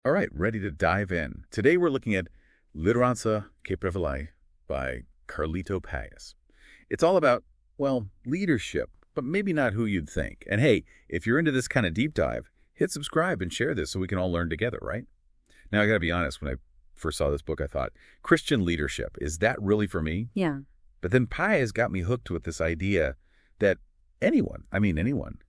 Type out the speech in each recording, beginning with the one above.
All right, ready to dive in. Today we're looking at Liderança que Prevalece by Carlito Paes. It's all about, well, leadership, but maybe not who you'd think. And hey, if you're into this kind of deep dive, hit subscribe and share this so we can all learn together, right? Now, I got to be honest, when I first saw this book, I thought, Christian leadership, is that really for me? Yeah. But then Paes got me hooked with this idea that anyone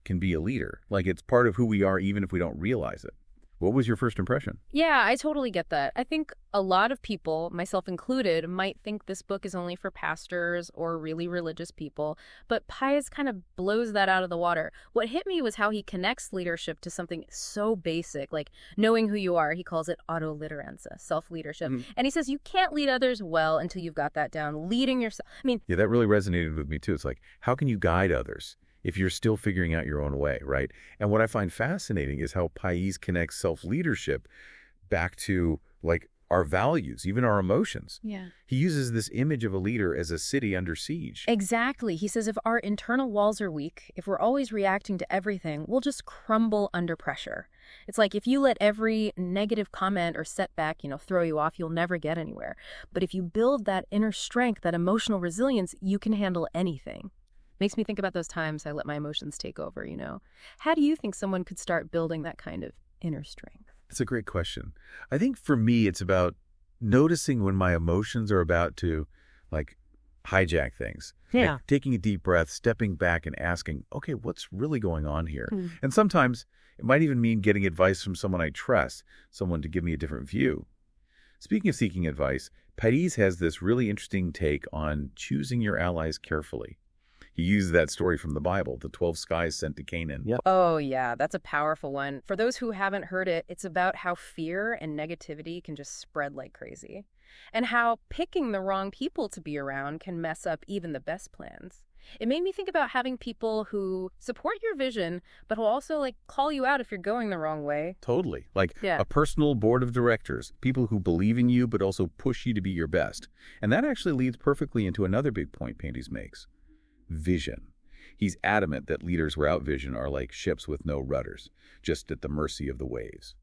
can be a leader. Like it's part of who we are even if we don't realize it. What was your first impression? Yeah, I totally get that. I think a lot of people, myself included, might think this book is only for pastors or really religious people, but Paes kind of blows that out of the water. What hit me was how he connects leadership to something so basic, like knowing who you are. He calls it autolideranza, self-leadership. And he says you can't lead others well until you've got that down. Leading yourself. Yeah, that really resonated with me too. It's like, how can you guide others if you're still figuring out your own way, right? And what I find fascinating is how Paes connects self-leadership back to like our values, even our emotions. Yeah. He uses this image of a leader as a city under siege. Exactly. He says if our internal walls are weak, if we're always reacting to everything, we'll just crumble under pressure. It's like if you let every negative comment or setback, throw you off, you'll never get anywhere. But if you build that inner strength, that emotional resilience, you can handle anything. Makes me think about those times I let my emotions take over, How do you think someone could start building that kind of inner strength? It's a great question. I think for me, it's about noticing when my emotions are about to like hijack things. Yeah. Like taking a deep breath, stepping back and asking, okay, what's really going on here? And sometimes it might even mean getting advice from someone I trust, someone to give me a different view. Speaking of seeking advice, Paes has this really interesting take on choosing your allies carefully. He used that story from the Bible, the 12 spies sent to Canaan. Yep. Oh, yeah, that's a powerful one. For those who haven't heard it, it's about how fear and negativity can just spread like crazy, and how picking the wrong people to be around can mess up even the best plans. It made me think about having people who support your vision, but who also call you out if you're going the wrong way. Totally. Like Yeah. a personal board of directors, people who believe in you but also push you to be your best. And that actually leads perfectly into another big point Paes makes. Vision. He's adamant that leaders without vision are like ships with no rudders, just at the mercy of the waves.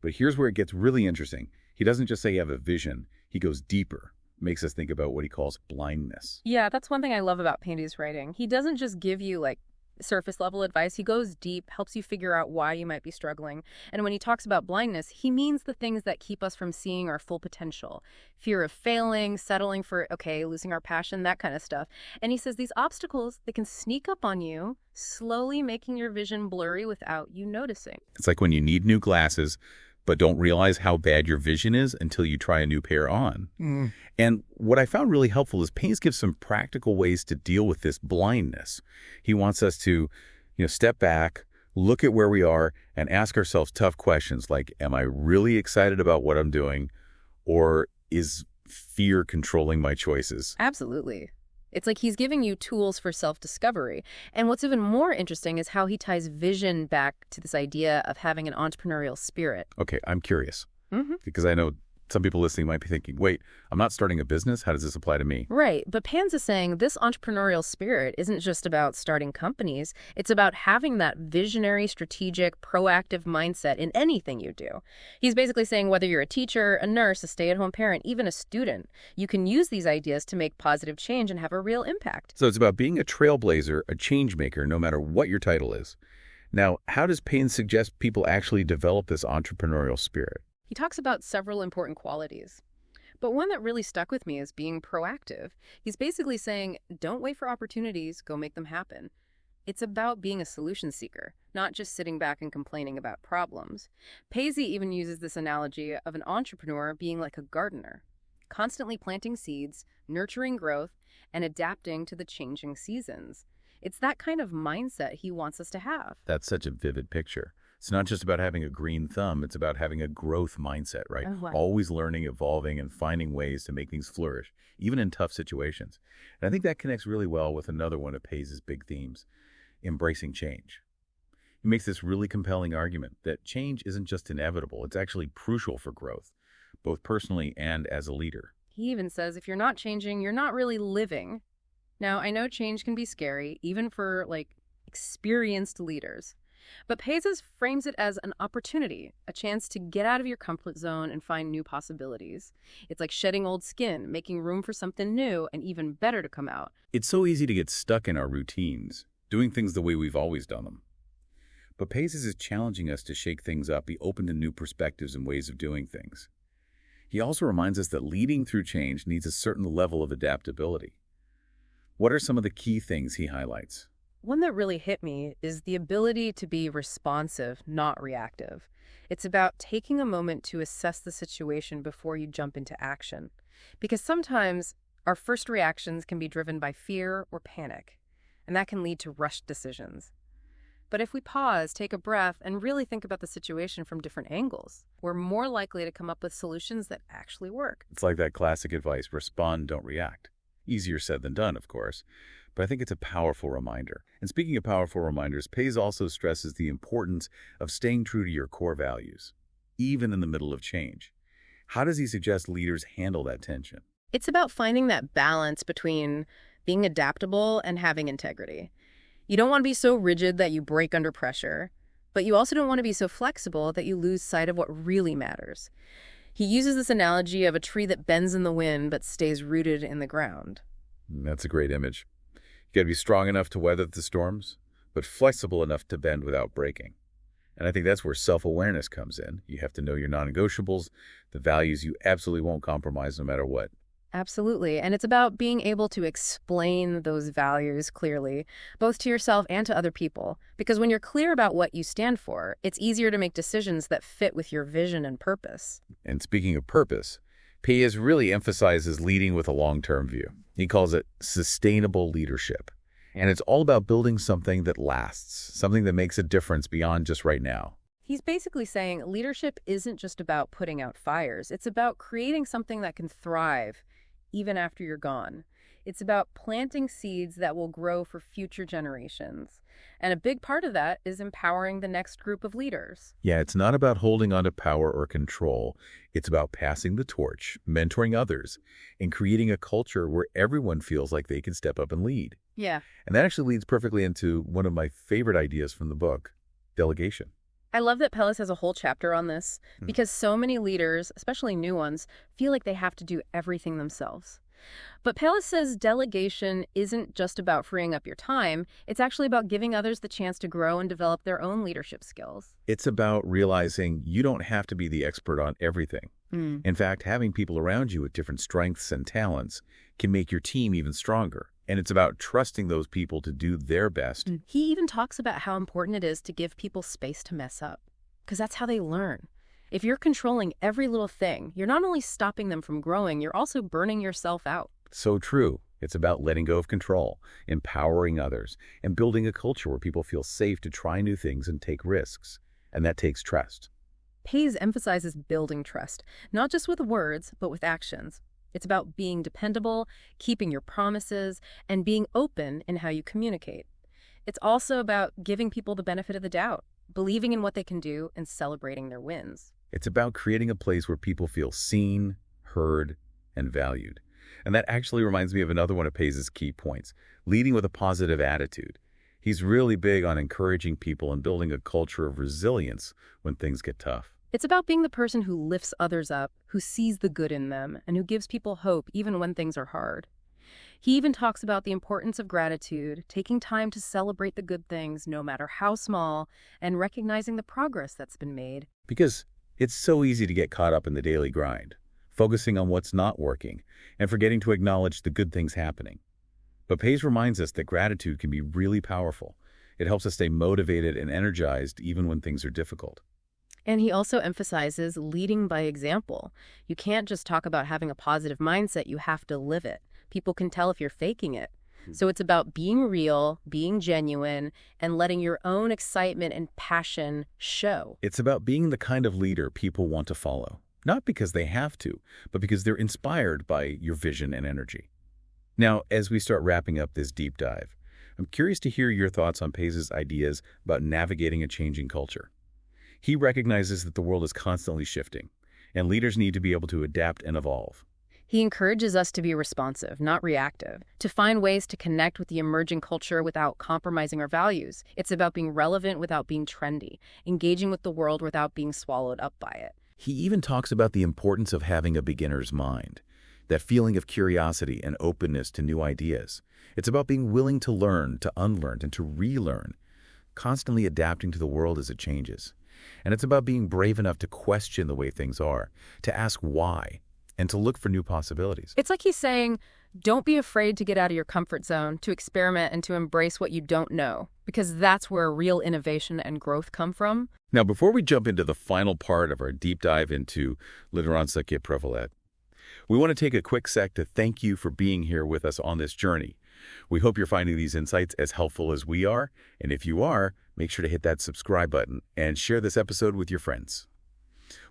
But here's where it gets really interesting. He doesn't just say you have a vision, he goes deeper, makes us think about what he calls blindness. Yeah, that's one thing I love about Paes' writing. He doesn't just give you surface level advice. He goes deep, helps you figure out why you might be struggling. And when he talks about blindness, he means the things that keep us from seeing our full potential. Fear of failing, settling for, losing our passion, that kind of stuff. And he says these obstacles, they can sneak up on you, slowly making your vision blurry without you noticing. It's like when you need new glasses, but don't realize how bad your vision is until you try a new pair on. And what I found really helpful is Paes gives some practical ways to deal with this blindness. He wants us to, step back, look at where we are, and ask ourselves tough questions like, am I really excited about what I'm doing? Or is fear controlling my choices? Absolutely. It's like he's giving you tools for self-discovery. And what's even more interesting is how he ties vision back to this idea of having an entrepreneurial spirit. Okay, I'm curious. Because I know some people listening might be thinking, wait, I'm not starting a business. How does this apply to me? Right. But Paes is saying this entrepreneurial spirit isn't just about starting companies. It's about having that visionary, strategic, proactive mindset in anything you do. He's basically saying whether you're a teacher, a nurse, a stay-at-home parent, even a student, you can use these ideas to make positive change and have a real impact. So it's about being a trailblazer, a change maker, no matter what your title is. Now, how does Paes suggest people actually develop this entrepreneurial spirit? He talks about several important qualities. But one that really stuck with me is being proactive. He's basically saying, don't wait for opportunities, go make them happen. It's about being a solution seeker, not just sitting back and complaining about problems. Paes even uses this analogy of an entrepreneur being like a gardener, constantly planting seeds, nurturing growth, and adapting to the changing seasons. It's that kind of mindset he wants us to have. That's such a vivid picture. It's not just about having a green thumb. It's about having a growth mindset, right? Oh, wow. Always learning, evolving, and finding ways to make things flourish, even in tough situations. And I think that connects really well with another one of Paes' big themes, embracing change. He makes this really compelling argument that change isn't just inevitable. It's actually crucial for growth, both personally and as a leader. He even says if you're not changing, you're not really living. Now, I know change can be scary, even for experienced leaders. But Paes frames it as an opportunity, a chance to get out of your comfort zone and find new possibilities. It's like shedding old skin, making room for something new and even better to come out. It's so easy to get stuck in our routines, doing things the way we've always done them. But Paes is challenging us to shake things up, be open to new perspectives and ways of doing things. He also reminds us that leading through change needs a certain level of adaptability. What are some of the key things he highlights? One that really hit me is the ability to be responsive, not reactive. It's about taking a moment to assess the situation before you jump into action. Because sometimes our first reactions can be driven by fear or panic, and that can lead to rushed decisions. But if we pause, take a breath, and really think about the situation from different angles, we're more likely to come up with solutions that actually work. It's like that classic advice, respond, don't react. Easier said than done, of course, but I think it's a powerful reminder. And speaking of powerful reminders, Paes also stresses the importance of staying true to your core values, even in the middle of change. How does he suggest leaders handle that tension? It's about finding that balance between being adaptable and having integrity. You don't want to be so rigid that you break under pressure, but you also don't want to be so flexible that you lose sight of what really matters. He uses this analogy of a tree that bends in the wind but stays rooted in the ground. That's a great image. You got to be strong enough to weather the storms, but flexible enough to bend without breaking. And I think that's where self-awareness comes in. You have to know your non-negotiables, the values you absolutely won't compromise no matter what. Absolutely. And it's about being able to explain those values clearly, both to yourself and to other people. Because when you're clear about what you stand for, it's easier to make decisions that fit with your vision and purpose. And speaking of purpose, Paes really emphasizes leading with a long-term view. He calls it sustainable leadership. And it's all about building something that lasts, something that makes a difference beyond just right now. He's basically saying leadership isn't just about putting out fires. It's about creating something that can thrive even after you're gone. It's about planting seeds that will grow for future generations. And a big part of that is empowering the next group of leaders. Yeah, it's not about holding on to power or control. It's about passing the torch, mentoring others, and creating a culture where everyone feels like they can step up and lead. Yeah. And that actually leads perfectly into one of my favorite ideas from the book, delegation. I love that Paes has a whole chapter on this because so many leaders, especially new ones, feel like they have to do everything themselves. But Paes says delegation isn't just about freeing up your time. It's actually about giving others the chance to grow and develop their own leadership skills. It's about realizing you don't have to be the expert on everything. In fact, having people around you with different strengths and talents can make your team even stronger. And it's about trusting those people to do their best. He even talks about how important it is to give people space to mess up, because that's how they learn. If you're controlling every little thing, you're not only stopping them from growing, you're also burning yourself out. So true. It's about letting go of control, empowering others, and building a culture where people feel safe to try new things and take risks. And that takes trust. Paes emphasizes building trust, not just with words, but with actions. It's about being dependable, keeping your promises, and being open in how you communicate. It's also about giving people the benefit of the doubt, believing in what they can do, and celebrating their wins. It's about creating a place where people feel seen, heard, and valued. And that actually reminds me of another one of Paes' key points, leading with a positive attitude. He's really big on encouraging people and building a culture of resilience when things get tough. It's about being the person who lifts others up, who sees the good in them, and who gives people hope even when things are hard. He even talks about the importance of gratitude, taking time to celebrate the good things, no matter how small, and recognizing the progress that's been made. Because it's so easy to get caught up in the daily grind, focusing on what's not working, and forgetting to acknowledge the good things happening. But Paes reminds us that gratitude can be really powerful. It helps us stay motivated and energized even when things are difficult. And he also emphasizes leading by example. You can't just talk about having a positive mindset, you have to live it. People can tell if you're faking it. So it's about being real, being genuine, and letting your own excitement and passion show. It's about being the kind of leader people want to follow, not because they have to, but because they're inspired by your vision and energy. Now, as we start wrapping up this deep dive, I'm curious to hear your thoughts on Paes' ideas about navigating a changing culture. He recognizes that the world is constantly shifting, and leaders need to be able to adapt and evolve. He encourages us to be responsive, not reactive, to find ways to connect with the emerging culture without compromising our values. It's about being relevant without being trendy, engaging with the world without being swallowed up by it. He even talks about the importance of having a beginner's mind, that feeling of curiosity and openness to new ideas. It's about being willing to learn, to unlearn, and to relearn, constantly adapting to the world as it changes. And it's about being brave enough to question the way things are, to ask why, and to look for new possibilities. It's like he's saying, don't be afraid to get out of your comfort zone, to experiment and to embrace what you don't know, because that's where real innovation and growth come from. Now, before we jump into the final part of our deep dive into Liderança que Prevalece, we want to take a quick sec to thank you for being here with us on this journey. We hope you're finding these insights as helpful as we are, and if you are, make sure to hit that subscribe button and share this episode with your friends.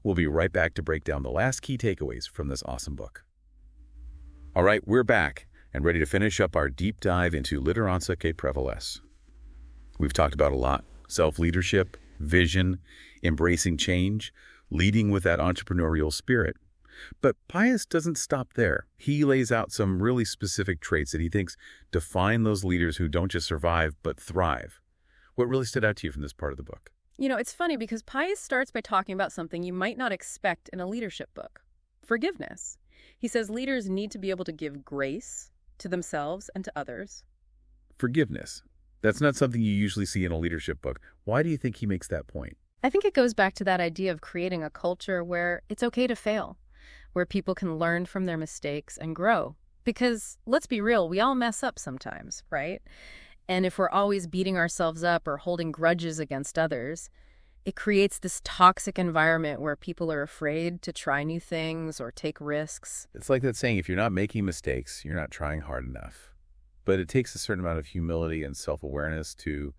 We'll be right back to break down the last key takeaways from this awesome book. All right, we're back and ready to finish up our deep dive into Liderança que Prevalece. We've talked about a lot: self-leadership, vision, embracing change, leading with that entrepreneurial spirit. But Paes doesn't stop there. He lays out some really specific traits that he thinks define those leaders who don't just survive, but thrive. What really stood out to you from this part of the book? You know, it's funny because Paes starts by talking about something you might not expect in a leadership book: forgiveness. He says leaders need to be able to give grace to themselves and to others. Forgiveness. That's not something you usually see in a leadership book. Why do you think he makes that point? I think it goes back to that idea of creating a culture where it's okay to fail, where people can learn from their mistakes and grow. Because, let's be real, we all mess up sometimes, right? And if we're always beating ourselves up or holding grudges against others, it creates this toxic environment where people are afraid to try new things or take risks. It's like that saying, if you're not making mistakes, you're not trying hard enough. But it takes a certain amount of humility and self-awareness to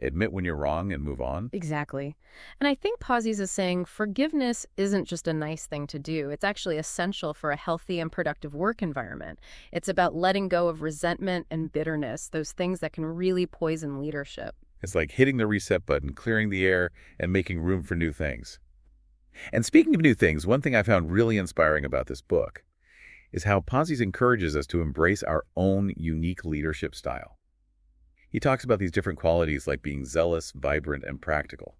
admit when you're wrong and move on. Exactly. And I think Paes is saying forgiveness isn't just a nice thing to do. It's actually essential for a healthy and productive work environment. It's about letting go of resentment and bitterness, those things that can really poison leadership. It's like hitting the reset button, clearing the air, and making room for new things. And speaking of new things, one thing I found really inspiring about this book is how Paes encourages us to embrace our own unique leadership style. He talks about these different qualities like being zealous, vibrant, and practical.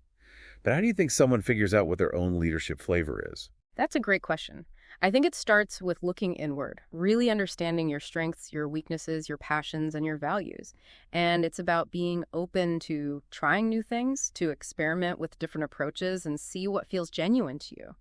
But how do you think someone figures out what their own leadership flavor is? That's a great question. I think it starts with looking inward, really understanding your strengths, your weaknesses, your passions, and your values. And it's about being open to trying new things, to experiment with different approaches and see what feels genuine to you.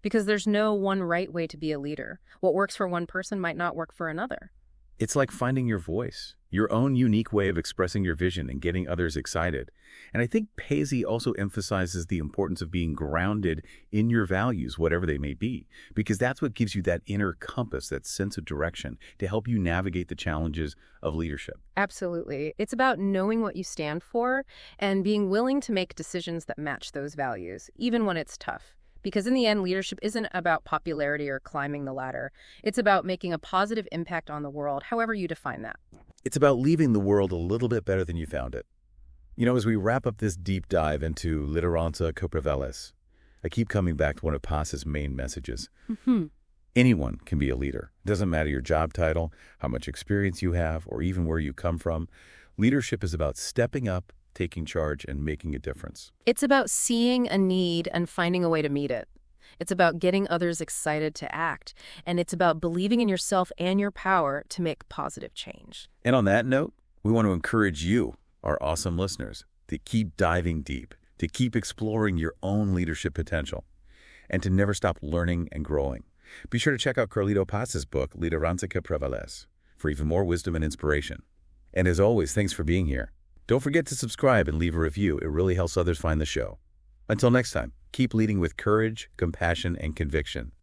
Because there's no one right way to be a leader. What works for one person might not work for another. It's like finding your voice, your own unique way of expressing your vision and getting others excited. And I think Paes also emphasizes the importance of being grounded in your values, whatever they may be, because that's what gives you that inner compass, that sense of direction to help you navigate the challenges of leadership. Absolutely. It's about knowing what you stand for and being willing to make decisions that match those values, even when it's tough. Because in the end, leadership isn't about popularity or climbing the ladder. It's about making a positive impact on the world, however you define that. It's about leaving the world a little bit better than you found it. You know, as we wrap up this deep dive into Liderança que Prevalece, I keep coming back to one of Paes' main messages. Anyone can be a leader. It doesn't matter your job title, how much experience you have, or even where you come from. Leadership is about stepping up, taking charge, and making a difference. It's about seeing a need and finding a way to meet it. It's about getting others excited to act. And it's about believing in yourself and your power to make positive change. And on that note, we want to encourage you, our awesome listeners, to keep diving deep, to keep exploring your own leadership potential, and to never stop learning and growing. Be sure to check out Carlito Paes' book, Liderança que Prevalece, for even more wisdom and inspiration. And as always, thanks for being here. Don't forget to subscribe and leave a review. It really helps others find the show. Until next time, keep leading with courage, compassion, and conviction.